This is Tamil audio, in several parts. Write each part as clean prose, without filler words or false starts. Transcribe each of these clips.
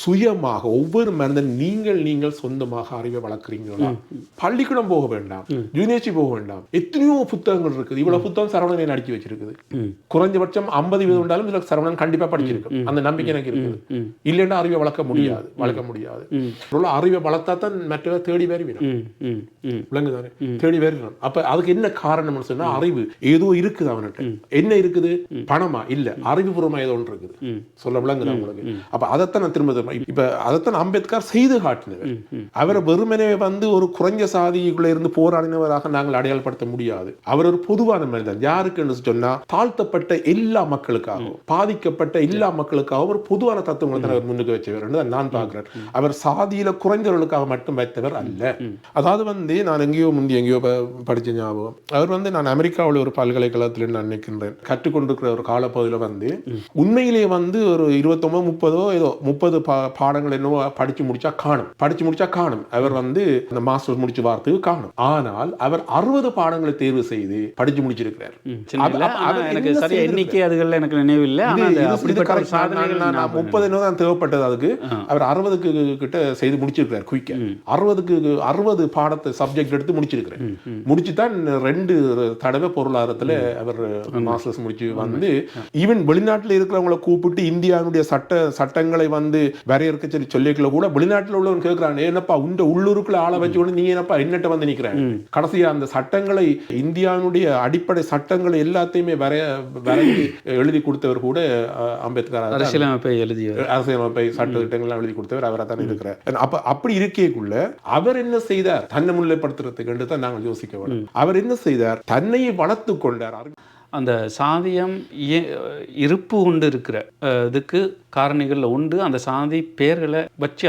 சுயமாக ஒவ்வொரு மனிதன் நீங்கள் சொந்தமாக அறிவை வளர்க்குறீங்களா? பள்ளிக்கூடம் போக வேண்டாம், யூனிவர்சிட்டி போக வேண்டாம், எத்தனையோ புத்தகங்கள் இருக்குது. இவ்வளவு புத்தகம் சரவணன் அடுக்கி வச்சிருக்குது. குறைஞ்சபட்சம் 50 இருந்தாலும் இதுல சரவணன் கண்டிப்பா படிச்சிருக்கு. அந்த நம்பிக்கை எனக்கு இருக்குது. இல்லைன்னா அறிவை வளர்க்க முடியாது. அறிவை வளர்த்தா தான் மற்ற தேடி வருவிடும். விளங்குதானே? தேடி வருவிடும். அப்ப அதுக்கு என்ன காரணம்னு சொன்னா, அறிவு ஏதோ இருக்குது அவன்கிட்ட. என்ன இருக்குது? பணமா? இல்ல, அறிவுபூர்வமா ஏதோ ஒன்று இருக்குது. சொல்ல விளங்குதா உங்களுக்கு? அப்ப அதைத்தான் நான் திரும்ப இப்ப அதைத்தான் அம்பேத்கர் செய்து காட்டினவர். அவரை வெறுமனே ஒரு குறைஞ்ச சாதிக்குள்ள இருந்து போராடினவராக நாங்கள் அடையாளப்படுத்த முடியாது. அவர் ஒரு பொதுவான மனிதன். யாருக்கு சொன்னா, தாழ்த்தப்பட்ட எல்லா மக்களுக்காகவும், பாதிக்கப்பட்ட எல்லா மக்களுக்காகவும் ஒரு பொதுவான தத்துவங்களை தான் அவர் முன்னுக்கு வச்சவர் நான் பார்க்கிறேன். அவர் சாதியில குறைந்தவர்களுக்காக மட்டும் வைத்தவர் அல்ல. அதாவது நான் எங்கேயோ படிச்ச ஞாபகம். அவர் நான் அமெரிக்காவில் ஒரு பல்கலைக்கழகத்தில் நான் நினைக்கின்றேன் கற்றுக்கொண்டிருக்கிற ஒரு காலப்பகுதியில் உண்மையிலேயே ஒரு 29-30 பாடங்கள் என்னவோ படிச்சு முடிச்சா காணும். அவர் அந்த மாஸ்டர்ஸ் முடிச்சு வார்த்தைக்கு காணும். ஆனால் அவர் 60 பாடங்களை தேர்வு செய்து படிச்சு முடிச்சிருக்கிறார். எனக்கு சரியா எண்ணிக்கை அதுகள் எனக்கு நினைவு இல்லை. 30 தான் தேவைப்பட்டது. அதுக்கு அவர் 60 கிட்ட செய்து முடிச்சிருக்கிறார். குயிக்க 60 பாடத்தை சப்ஜெக்ட் எடுத்து முடிச்சிருக்கிறார். முடிச்சுதான் 2 தடவை பொருளாதாரத்துல அவர் மாஸ்டர்ஸ் முடிச்சு ஈவன் வெளிநாட்டில் இருக்கிறவங்களை கூப்பிட்டு இந்தியாவுடைய சட்டங்களை வரையறுக்க சொல்லிக்கல கூட வெளிநாட்டில் உள்ளவன் கேட்கிறான், என்னப்பா உண்ட உள்ளூருக்குள்ள ஆளை வச்சுக்கொண்டு நீ என்னப்பா என்னட்ட நிக்கிறேன். கடைசியா அந்த சட்டங்களை, இந்தியாவுடைய அடிப்படை சட்டங்களை எல்லாத்தையுமே வரைந்து எழுதி கொடுத்தவர் கூட அம்பேத்கர். அரசியலமைப்பை சட்ட திட்டங்கள் எழுதி கொடுத்தவர் அவரை தான் இருக்கிறார். அப்படி இருக்கேக்குள்ள அவர் என்ன செய்தார்? தன்னை முன்னிலைப்படுத்துறதுக்கு தான் நாங்கள் யோசிக்க வேண்டும். அவர் என்ன செய்தார்? தன்னையை வளர்த்து கொண்டார். அந்த சாதியம் இருப்பு கொண்டு இருக்கிற இதுக்கு காரணிகளில் உண்டு. அந்த சாதி பெயர்களை வச்சு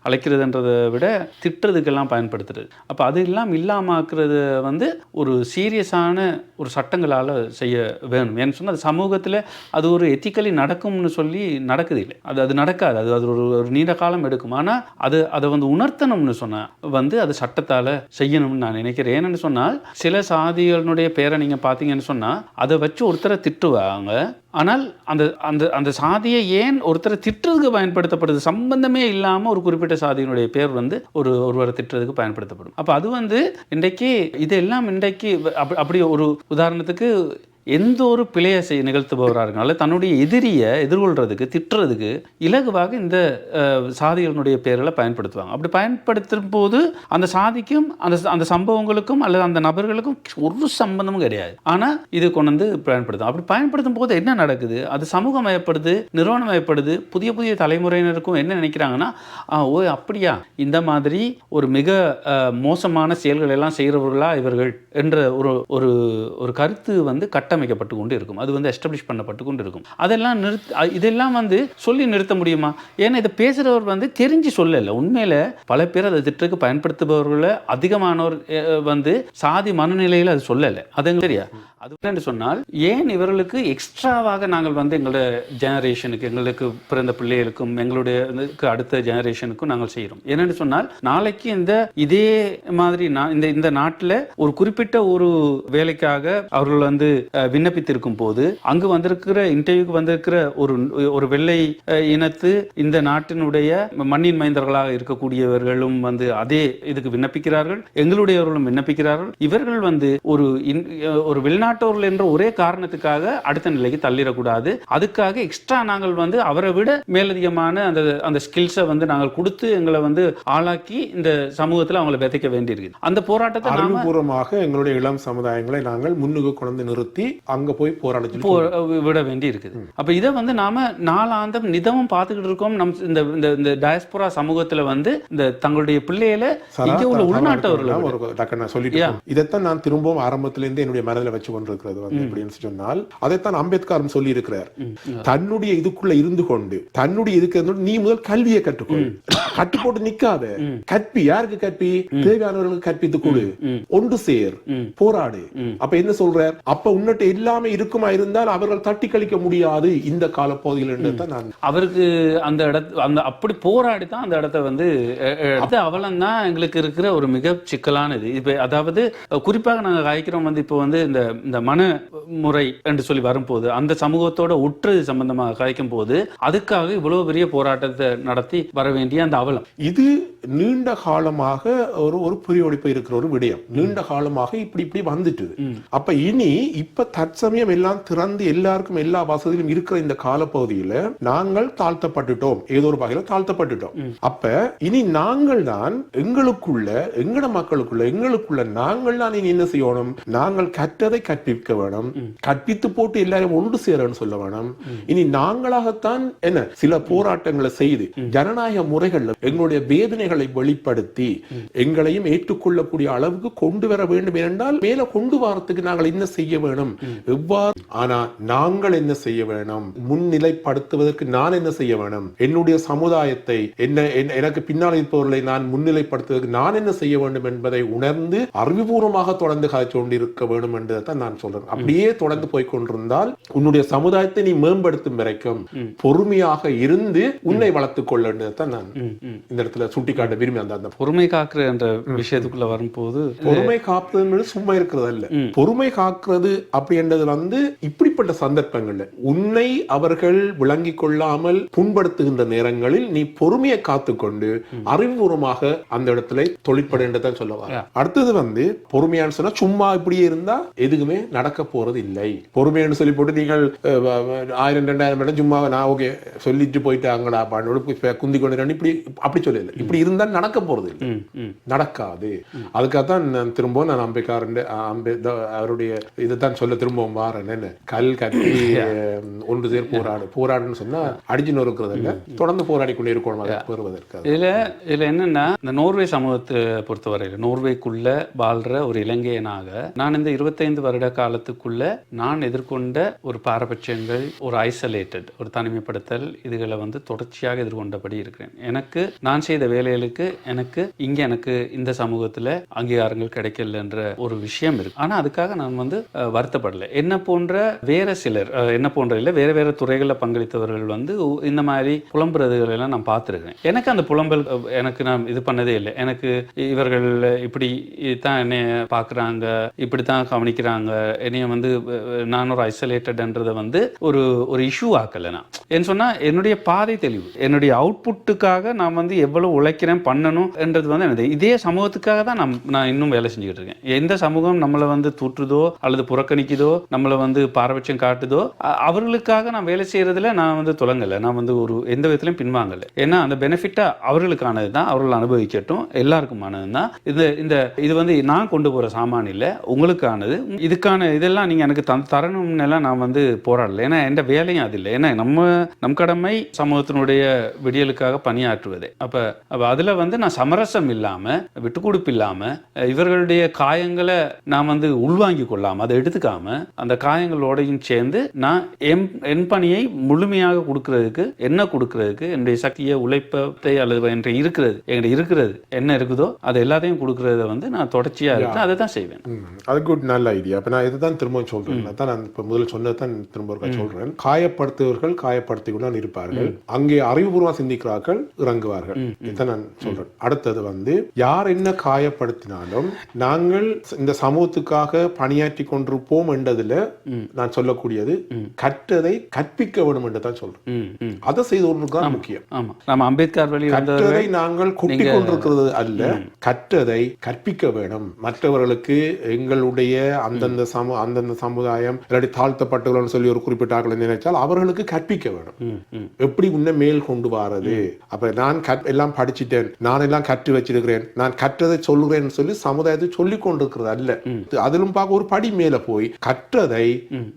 அழைக்கிறதுன்றதை விட திட்டுறதுக்கெல்லாம் பயன்படுத்துறது. அப்போ அது இல்லாமாக்குறது ஒரு சீரியஸான ஒரு சட்டங்களால் செய்ய வேணும். ஏன்னு சொன்னால் அது சமூகத்தில் அது ஒரு எத்திக்கலி நடக்கும்னு சொல்லி நடக்குது இல்லை. அது நடக்காது. அது ஒரு நீண்ட காலம் எடுக்கும். ஆனால் அதை உணர்த்தணும்னு சொன்னால் அது சட்டத்தால் செய்யணும்னு நான் நினைக்கிறேன். ஏன்னு சொன்னால் சில சாதிகளுடைய பேரை நீங்கள் பார்த்தீங்கன்னு சொன்னால் அதை வச்சு ஒருத்தரை திட்டுவாங்க. ஆனால் அந்த சாதியை ஏன் ஒருத்தரை திட்டுறதுக்கு பயன்படுத்தப்படுது? சம்பந்தமே இல்லாமல் ஒரு குறிப்பிட்ட சாதியினுடைய பேர் ஒருவரை திட்டுறதுக்கு பயன்படுத்தப்படும். அப்போ அது இன்றைக்கு இதெல்லாம் அப்படி ஒரு உதாரணத்துக்கு எந்த ஒரு பிழையை நிகழ்த்துபவராக இருக்கனால தன்னுடைய எதிரியை எதிர்கொள்றதுக்கு திட்டுறதுக்கு இலகுவாக இந்த சாதிகளினுடைய பெயர்களை பயன்படுத்துவாங்க. அப்படி பயன்படுத்தும் போது அந்த சாதிக்கும் அந்த சம்பவங்களுக்கும் அல்லது அந்த நபர்களுக்கும் ஒரு சம்பந்தமும் கிடையாது. ஆனால் இது கொண்டு பயன்படுத்தும். அப்படி பயன்படுத்தும் போது என்ன நடக்குது? அது சமூகமயப்படுது, நிறுவனமயப்படுது. புதிய தலைமுறையினருக்கும் என்ன நினைக்கிறாங்கன்னா, அப்படியா இந்த மாதிரி ஒரு மிக மோசமான செயல்கள் எல்லாம் செய்கிறவர்களா இவர்கள் என்ற ஒரு கருத்து கட்டமைக்கப்பட்டு கொண்டு இருக்கும். அது எஸ்டாப்ளிஷ் பண்ணப்பட்டு கொண்டு இருக்கும். அதெல்லாம் இதெல்லாம் சொல்லி நிறுத்த முடியுமா? ஏன்னா இதை பேசுகிறவர் தெரிஞ்சு சொல்லலை. உண்மையில் பல பேர் அதை திட்டுக்கு பயன்படுத்துபவர்களை அதிகமானவர் சாதி மனநிலையில் அது சொல்லலை. அது சரியா? அது என்னன்னு சொன்னால், ஏன் இவர்களுக்கு எக்ஸ்ட்ராவாக நாங்கள் எங்களோட ஜெனரேஷனுக்கு, எங்களுக்கு பிறந்த பிள்ளைகளுக்கும் எங்களுடைய அடுத்த ஜெனரேஷனுக்கும் நாங்கள் செய்கிறோம். என்னன்னு சொன்னால், நாளைக்கு இதே மாதிரி இந்த நாட்டில் ஒரு குறிப்பிட்ட ஒரு வேலைக்காக அவர்கள் விண்ணப்பித்திருக்கும் போது அங்கு வந்திருக்கிற இன்டர்வியூக்கு வந்திருக்கிற ஒரு வெள்ளை இனத்து இந்த நாட்டினுடைய மண்ணின் மைந்தர்களாக இருக்கக்கூடியவர்களும் அதே இதுக்கு விண்ணப்பிக்கிறார்கள். எங்களுடையவர்களும் விண்ணப்பிக்கிறார்கள். இவர்கள் ஒரு வெளிநாட்டவர்கள் என்ற ஒரே காரணத்துக்காக அடுத்த நிலைக்கு தள்ளிடக்கூடாது. அதுக்காக எக்ஸ்ட்ரா நாங்கள் அவரை விட மேலதிகமான அந்த ஸ்கில்ஸை நாங்கள் கொடுத்து எங்களை ஆளாக்கி இந்த சமூகத்தில் அவங்களை விதைக்க வேண்டியிருக்கு. அந்த போராட்டத்தை அறிவுபூர்வமாக எங்களுடைய இளம் சமுதாயங்களை நாங்கள் முன்னுக்கு கொண்டு நிறுத்தி அங்க போய் போராடி விட வேண்டி இருக்குது. அப்ப இதை நாம நாளாந்தம் நிதமும் பார்த்துக்கிட்டு இருக்கோம். இந்த டயஸ்போரா சமூகத்துல இந்த தங்களுடைய பிள்ளைகளை இங்க உள்ள உள்நாட்டவர்கள் சொல்லிட்டு இதைத்தான் நான் திரும்பவும் ஆரம்பத்திலிருந்து என்னுடைய மனதில் வச்சு கொண்டிருக்கிறது அப்படின்னு சொன்னால், அதைத்தான் அம்பேத்கர் சொல்லி இருக்கிறார். தன்னுடைய இதுக்குள்ள இருந்து கொண்டு தன்னுடைய இதுக்கு நீ முதல் கல்வியை கற்றுக்கொள். கட்டு போட்டு நிக்காத. கற்பி. யாருக்கு கற்பி? தேவையானவர்களுக்கு கற்பித்து கொடு. ஒன்று சேர், போராடு. அப்ப என்ன சொல்றார்? அப்ப உன்னிட்ட எல்லாமே இருக்குமா இருந்தால் அவர்கள் தட்டி கழிக்க முடியாது இந்த காலப்பகுதியில் என்றதான் நான் அவருக்கு அந்த அந்த அப்படி போராடி தான் அந்த இடத்த வந்து அது அவலம் தான் எங்களுக்கு இருக்கிற ஒரு மிக சிக்கலானது. இப்போ அதாவது குறிப்பாக நாங்கள் காய்க்கிறோம் வந்து இப்போ வந்து இந்த மனமுறை என்று சொல்லி வரும்போது அந்த சமூகத்தோட உற்றது சம்பந்தமாக காய்க்கும் போது அதுக்காக இவ்வளவு பெரிய போராட்டத்தை நடத்தி வர வேண்டிய அந்த அவலம் இது நீண்ட காலமாக ஒரு புரியோடிப்பு இருக்கிற ஒரு விடயம். நீண்ட காலமாக இப்படி வந்துட்டு அப்ப இனி இப்ப தற்சமயம் எல்லாம் திறந்து எல்லாருக்கும் எல்லா வசதியும் இருக்கிற இந்த காலப்பகுதியில நாங்கள் தாழ்த்தப்பட்டுட்டோம், ஏதோ ஒரு வகையில தாழ்த்தப்பட்டுட்டோம். அப்ப இனி நாங்கள் தான் எங்களுக்குள்ள எங்கட மக்களுக்குள்ள நாங்கள் தான் இனி என்ன செய்யணும், நாங்கள் கற்றதை கற்பிக்க வேணும், கற்பித்து போட்டு எல்லாரும் ஒன்று சேரன்னு சொல்ல வேணும். இனி நாங்களாகத்தான் என்ன சில போராட்டங்களை செய்து ஜனநாயக முறைகள்ல எங்களுடைய வேதனைகளை வெளிப்படுத்தி எங்களையும் ஏற்றுக்கொள்ளக்கூடிய அளவுக்கு கொண்டு வர வேண்டும். என்றால் மேல கொண்டு வரத்துக்கு நாங்கள் என்ன செய்ய வேணும், எவ்வாறு, ஆனா நாங்கள் என்ன செய்ய வேணும், முன்னிலைப்படுத்துவதற்கு நான் என்ன செய்ய வேணும், என்னுடைய சமுதாயத்தை எனக்கு பின்னால் இருப்பவர்களை நான் முன்னிலைப்படுத்துவதற்கு நான் என்ன செய்ய வேண்டும் என்பதை உணர்ந்து அறிவுபூர்வமாக தொடர்ந்து காய்ச்சி கொண்டிருக்க வேண்டும் என்றுதான் நான் சொல்றேன். அப்படியே தொடர்ந்து போய் கொண்டிருந்தால் உன்னுடைய சமுதாயத்தை நீ மேம்படுத்தும் வரைக்கும் பொறுமையாக இருந்து உன்னை வளர்த்துக் கொள்ளதான் நான் இந்த இடத்துல சுட்டிக்காட்ட விரும்பி அந்த பொறுமை காக்குற என்ற விஷயத்துக்குள்ள வரும்போது பொறுமை காப்பது சும்மா இருக்கிறது அல்ல. பொறுமை காக்கிறது அப்படின்றது வந்து இப்படிப்பட்ட சந்தர்ப்பங்கள்ல உன்னை அவர்கள் விளங்கிக் கொள்ளாமல் புண்படுத்துகின்ற நேரங்களில் நீ பொறுமையை காத்துக்கொண்டு அறிவுபூர்வமாக அந்த இடத்துல தொழிற்படுன்றதான் சொல்லுவாங்க. அடுத்தது வந்து பொறுமையான்னு சொன்னா சும்மா இப்படியே இருந்தா எதுவுமே நடக்க போறது இல்லை. பொறுமையானு சொல்லி போட்டு நீங்கள் 1000-2000 சும்மா நான் ஓகே சொல்லிட்டு போயிட்டாங்கடா பாண்டோட குந்தி கொண்டு இப்படி அப்படி சொல்லல. இப்படி இருந்தா நடக்க போறது இல்லை, நடக்காது. அதுக்காகத்தான் நான் திரும்ப நான் அவருடைய இதைத்தான் சொல்ல திரும்பவும் வாரேன். கல் கட்டி ஒன்று சேர் போராடுன்னு சொன்னா அடிச்சு நொறுக்கிறது இல்ல, தொடர்ந்து போராடி கொண்டே இருக்கணும் அதை பெறுவதற்கு. இதுல என்னன்னா இந்த நோர்வே சமூகத்தை பொறுத்தவரையில் நோர்வேக்குள்ள வாழ்ற ஒரு இலங்கையனாக நான் இந்த 25 வருட காலத்துக்குள்ள நான் எதிர்கொண்ட ஒரு பாரபட்சங்கள், ஒரு ஐசோலேட்டட், ஒரு தனிமைப்படுத்தல், இதுகளை வந்து தொடர்ச்சியாக எதிர்கொண்டபடி இருக்கிறேன். எனக்கு நான் செய்த வேலைகளுக்கு எனக்கு இந்த சமூகத்துல அங்கீகாரங்கள் கிடைக்கலன்ற ஒரு விஷயம் இருக்கு. ஆனா அதுக்காக நான் வந்து வருத்தப்படலை. என்ன போன்ற வேற சிலர், என்ன போன்ற இல்லை வேற வேற துறைகளில் பங்களித்தவர்கள் வந்து இந்த மாதிரி புலம்புறதுகள் எல்லாம் நான் பார்த்துருக்கேன். எனக்கு அந்த புலம்பல் எனக்கு நான் இது பண்ணதே இல்லை. எனக்கு இவர்கள் இப்படி தான் என்னை பார்க்குறாங்க, இப்படித்தான் கவனிக்கிறாங்க, என்னைய வந்து நான் ஒரு ஐசோலேட்டட்ன்றதை வந்து ஒரு இஷ்யூ ஆக்கலை. நான் என்ன சொன்னா என்னுடைய பாதை தெளிவு, என்னுடைய அவுட்புட்டுக்காக நான் வந்து எவ்வளவு உழைக்கிறேன் பண்ணணும் என்றது வந்து எனக்கு இதே சமூகத்துக்காக தான் நான் இன்னும் வேலை செஞ்சுக்கிட்டு இருக்கேன். எந்த சமூகம் நம்மளை வந்து தூற்றுதோ அல்லது புறக்கணிக்குதோ, நம்மளை வந்து பாரபட்சம் காட்டுதோ, அவர்களுக்காக நான் வேலை செய்யறதுல நான் வந்து தொடங்கலை, நான் வந்து ஒரு எந்த விதத்திலையும் பின்வாங்கலை. ஏன்னா அந்த பெனிஃபிட்டா அவர்களுக்கானது தான், அவர்கள் அனுபவிக்கட்டும், எல்லாருக்குமானது தான். இது வந்து நான் கொண்டு போற சாமான் இல்லை, உங்களுக்கானது. இதுக்கான இதெல்லாம் நீங்க எனக்கு தரணும்னு எல்லாம் நான் வந்து போராடல. ஏன்னா எந்த வேலையும் அது இல்லை. ஏன்னா நம் கடமை சமூகத்தினுடைய விடியலுக்காக பணியாற்றுவதே. அப்ப அதுல வந்து நான் சமரசம் இல்லாம, விட்டு கொடுப்பு இல்லாம, இவர்களுடைய காயங்களை நான் வந்து உள்வாங்கி கொள்ளாம, அதை எடுத்துக்காம அந்த காயங்களோடையும் சேர்ந்து நான் என் பணியை முழுமையாக கொடுக்கறதுக்கு, என்னுடைய சக்தியை, உழைப்பத்தை அல்லது என்கிட்ட இருக்கிறது என்ன இருக்குதோ அது எல்லாத்தையும் கொடுக்கறத வந்து நான் தொடர்ச்சியா இருக்கு, அதை தான் செய்வேன். அது குட், நல்ல ஐடியா. அப்ப நான் இதுதான் திரும்ப சொல்றேன். நான் இப்ப முதல்ல சொன்னதான் திரும்ப சொல்றேன். காயப்படுத்துவர்கள் காயப்படுத்திக் இருப்பார்கள், அங்கே அறிவுபூர்வம் சிந்திக்கிறார்கள், இறங்குவார்கள். இதான் நான் சொல்றேன். அடுத்தது வந்து யார் என்ன காயப்படுத்தினாலும் நாங்கள் இந்த சமூகத்துக்காக பணியாற்றி கொண்டிருப்போம் என்றதுல நான் சொல்லக்கூடியது கற்றதை கற்பிக்க வேண்டும் என்று தான் சொல்றேன். அதை செய்தவர்களுக்கு முக்கியம். நம்ம அம்பேத்கர் வழி கற்றதை நாங்கள் கொட்டி கொண்டிருக்கிறது அல்ல, கற்றதை கற்பிக்க வேண்டும். மற்றவர்களுக்கு எங்களுடைய அந்தந்த சமுதாயம் இல்லாட்டி தாழ்த்தப்பட்டவர்கள் சொல்லி ஒரு குறிப்பிட்ட ஆட்களை நினைச்சால் அவர்களுக்கு கற்பிக்க வேணும். எப்படி உன்னை மேல் கொண்டு வாரது. அப்ப நான் எல்லாம் படிச்சுட்டேன், நான் எல்லாம் கற்று வச்சிருக்கிறேன், நான் கற்றதை சொல்லுகிறேன் சொல்லி சமுதாயத்தை சொல்லிக் கொண்டிருக்கிறது அல்ல. அதிலும் பார்க்க ஒரு படி மேல போய் கற்றதை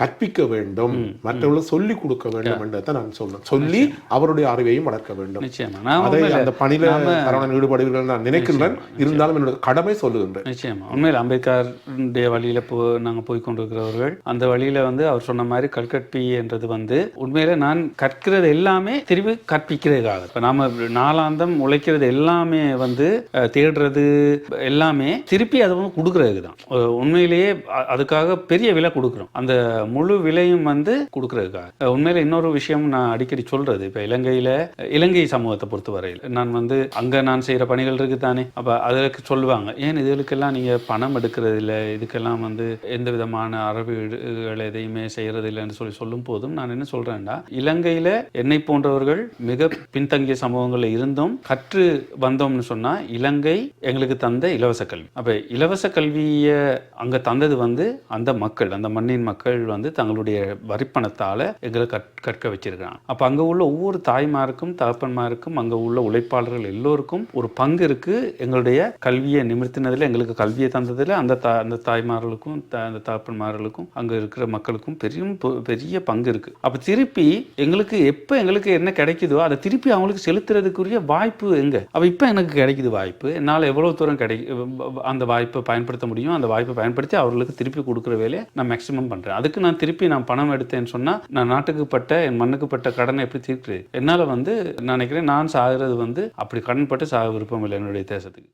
கற்பிக்க வேண்டும், மற்றவர்களுக்கு சொல்லிக் கொடுக்க வேண்டும் என்றதை நான் சொல்றேன். சொல்லி அவருடைய அறிவையும் வளர்க்க வேண்டும். அதை அந்த பணியில ஈடுபடுவீர்கள் நான் நினைக்கின்றேன். இருந்தாலும் என்னோட கடமை சொல்லுகின்றேன். நிச்சயமா உண்மையில் அம்பேத்கருடைய வழியில நாங்க போய் கொண்டிருக்கிறவர்கள் அந்த வழியில வந்து அவர் சொன்ன மாதிரி கல்கற்பி என்றது வந்து உண்மையில நான் கற்கிறது எல்லாமே திரும்பி கற்பிக்கிறதுக்காக. இப்ப நாம நாளாந்தம் உழைக்கிறது எல்லாமே வந்து தேடுறது எல்லாமே திருப்பி அதை வந்து கொடுக்கறதுக்கு தான். உண்மையிலேயே அதுக்காக பெரிய பெரிய விலை கொடுக்குறோம். அந்த முழு விலையும் வந்து கொடுக்கறதுக்காக. உண்மையில இன்னொரு விஷயம் நான் அடிக்கடி சொல்றது, இப்போ இலங்கை சமூகத்தை பொறுத்தவரையில் நான் வந்து அங்கே நான் செய்கிற பணிகள் இருக்கு தானே, அப்போ அதற்கு சொல்லுவாங்க, ஏன் இதுகளுக்கெல்லாம் நீங்கள் பணம் எடுக்கிறது இல்லை, இதுக்கெல்லாம் வந்து எந்த விதமான அரபுகள் எதையுமே செய்கிறது இல்லைன்னு சொல்லும் போதும் நான் என்ன சொல்கிறேன்டா, இலங்கையில் என்னை போன்றவர்கள் மிக பின்தங்கிய சமூகங்களில் இருந்தும் கற்று வந்தோம்னு சொன்னால் இலங்கை எங்களுக்கு தந்த இலவச கல்வி. அப்போ இலவச கல்வியை அங்கே தந்தது வந்து அந்த மக்கள், அந்த மண்ணின் மக்கள் வந்து தங்களுடைய வரிப்பணத்தால் எங்களை கற்க வச்சிருக்காங்க. அப்போ அங்கே உள்ள ஒவ்வொரு தாய்மாருக்கும் தகப்பன்மாருக்கும் அங்கே உள்ள உழைப்பாளர்கள் எல்லோருக்கும் ஒரு பங்கு இருக்கு. எங்களுடைய கல்வியை நிமிர்த்தினதில், எங்களுக்கு கல்வியை தந்ததில் அந்த தாய்மார்களுக்கும் அந்த தகப்பன்மார்களுக்கும் அங்கே இருக்கிற மக்களுக்கும் பெரிய பங்கு இருக்கு. அப்போ திருப்பி எங்களுக்கு என்ன கிடைக்குதோ அதை திருப்பி அவங்களுக்கு செலுத்துறதுக்குரிய வாய்ப்பு எங்க? அப்போ இப்போ எனக்கு கிடைக்குது வாய்ப்பு, என்னால் எவ்வளோ தூரம் அந்த வாய்ப்பை பயன்படுத்த முடியும், அந்த வாய்ப்பை பயன்படுத்தி அவர்களுக்கு திருப்பி கொடுக்குற வேலையை நான் மேக்ஸிமம் பண்ணுறேன். அதுக்கு நான் திருப்பி பணம் எடுத்தேன்னு சொன்னால் நான் நாட்டுக்கு பட்ட என் மண்ணுக்கு பட்ட கடனை எப்படி தீர்க்குறது? என்னால் வந்து நான் நினைக்கிறேன், நான் சாகிறது வந்து அப்படி கடன்பட்டு சாக விருப்பம் இல்லை என்னுடைய தேசத்துக்கு.